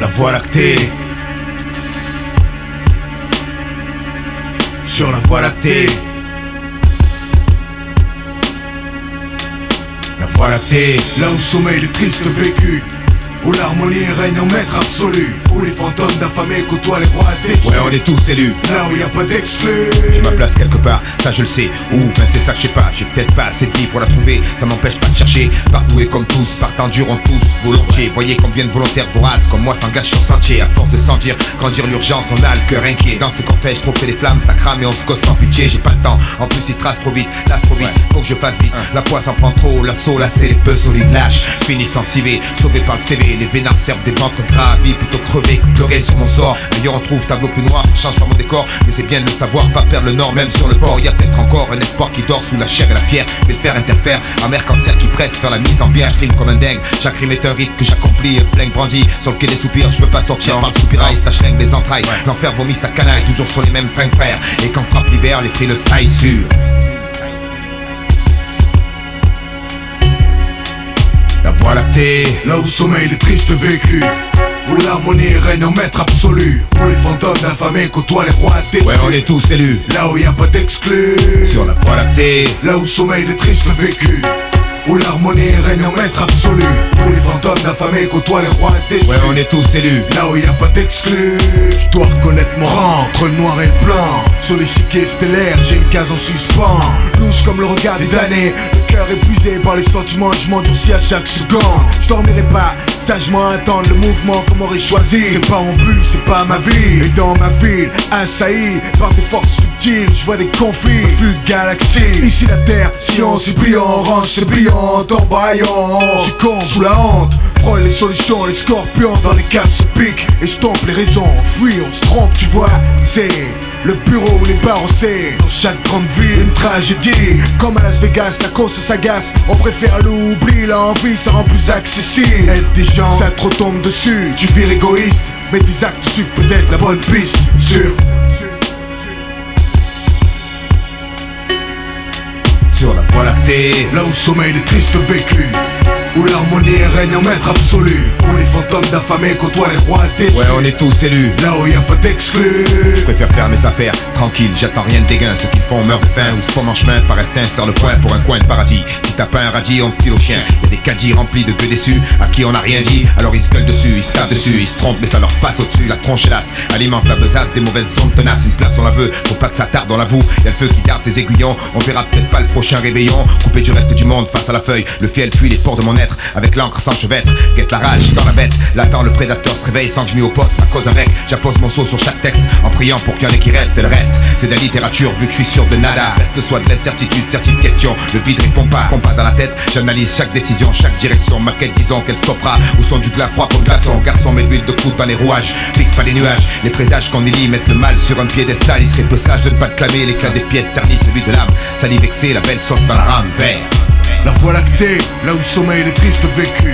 La Voie lactée. Sur la Voie lactée. La Voie lactée. Là où sommeille le triste vécu, où l'harmonie règne en maître absolu, où les fantômes d'affamés côtoient les rois déchus. Ouais, on est tous élus. Là où y a pas d'exclus. J'ai ma place quelque part, ça je le sais. Ou ben c'est ça que je sais pas. J'ai peut-être pas assez de vie pour la trouver. Ça m'empêche pas de chercher. Partout et comme tous, partant durant tous volontiers. Voyez combien de volontaires voraces comme moi s'engagent sur sentier. À force de sentir, grandir l'urgence, on a le cœur inquiet. Dans ce cortège, trop fait les flammes, ça crame et on se gosse sans pitié. J'ai pas le temps, en plus il trace trop vite, lasse trop vite. Faut que je fasse vite, la poisse s'en prend trop. L'assaut lassé, les peu solides lâches. Fini sans civet, sauvé par le CV. Les vénards servent des ventres gravis, plutôt crever que pleurer sur mon sort. Ailleurs on trouve tableau plus noir, ça change pas mon décor. Mais c'est bien de le savoir, pas perdre le nord, même sur le port. Y'a peut-être encore un espoir qui dort sous la chair et la pierre. Mais le fer interfère, amer cancer qui presse faire la mise en bière. Je comme un dingue, chaque rime est un rite que j'accomplis. Flingue brandi, sur le quai des soupirs, je veux pas sortir par le soupirail. Ça chlègue les entrailles, l'enfer vomit sa canaille. Toujours sur les mêmes fins de fer. Et quand frappe l'hiver, les frileux taillent sûr. La Voie lactée, là où sommeille les tristes vécus, où l'harmonie règne en maître absolu, où les fantômes d'affamés côtoient les rois déchus. Ouais, on est tous élus. Là où y a pas d'exclus. Sur la Voie lactée. Là où sommeille les tristes vécus, où l'harmonie règne en maître absolu, où les fantômes d'affamés côtoient les rois déchus. Ouais, on est tous élus. Là où y a pas d'exclus. Je dois reconnaître mon rang entre le noir et le blanc. Sur l'échiquier stellaire, j'ai une case en suspens. Louche comme le regard des damnés, le cœur épuisé par les sentiments. Je m'endurcis à chaque seconde. Je dormirai pas, sagement attendre le mouvement qu'on m'aurait choisi. C'est pas mon but, c'est pas ma vie. Et dans ma ville, assailli par des forces subtiles, je vois des conflits, un flux de galaxies. Ici la terre, science et brillant, orange c'est brillant, embrayant. Je succombe sous la honte, frôle les solutions, les scorpions dans les caves se piquent. Et je tombe les raisons, fuis, on se trompe, tu vois. C'est le bureau où les barreaux c'est dans chaque grande ville une tragédie. Comme à Las Vegas, la course s'agace. On préfère l'oubli, l'envie ça rend plus accessible. Aide des gens, ça trop tombe dessus. Tu vires égoïste, mais tes actes suivent peut-être la bonne piste. Sur la Voie lactée. Là où sommeille les tristes vécus, où l'harmonie règne en maître absolu, où les fantômes d'affamés côtoient les rois déchus. Ouais, on est tous élus. Là où y a pas d'exclus. Je préfère faire mes affaires, tranquille, j'attends rien de dégain. Ceux qui font meurent de faim ou se forment en chemin par instinct sur le point pour un coin de paradis. Si t'as pas un radis, on te file au chien. Y'a des caddies remplis de gueux déçus à qui on a rien dit. Alors ils se gueulent dessus, ils se tapent dessus, ils se trompent mais ça leur passe au-dessus. La tronche hélas alimente la besace des mauvaises ondes tenaces. Une place on la veut, faut pas que ça tarde, on l'avoue. Y'a le feu qui garde ses aiguillons, on verra peut-être pas le prochain réveillon. Coupé du reste du monde face à la feuille, le fiel fuit les pores de mon être. Avec l'encre s'enchevêtre, guette la rage dans la bête. L'attend le prédateur se réveille sans que je m'y oppose. La cause avec, j'appose mon seau sur chaque texte en priant pour qu'il y en ait qui restent. Et le reste, c'est de la littérature vu que je suis sûr de nada. Reste soit de l'incertitude, certaines questions. Le vide répond pas, compas dans la tête. J'analyse chaque décision, chaque direction. Ma quête disons qu'elle stoppera. Au son du glas froid comme glaçon. Garçon met de l'huile de coude dans les rouages. Fixe pas les nuages, les présages qu'on élit mettent le mal sur un piédestal. Il serait peu sage de ne pas te clamer. L'éclat des pièces ternit celui de l'âme. Salive vexée, la belle saute dans la rame vert. La Voie lactée, là où sommeille les tristes vécus,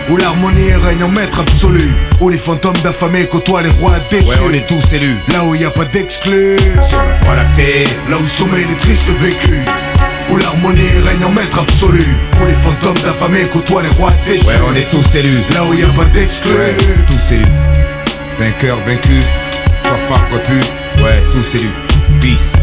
où l'harmonie règne en maître absolu, où les fantômes d'affamés côtoient les rois déchus. Ouais, on est tous élus. Là où y a pas d'exclus. Sur la Voie lactée. Là où sommeille les tristes vécus, où l'harmonie règne en maître absolu, où les fantômes d'affamés côtoient les rois déchus. Ouais, on est tous élus. Là où y a pas d'exclus. Ouais, tous élus. Vainqueur vaincu, soit frappe repu. Ouais, tous élus. Peace.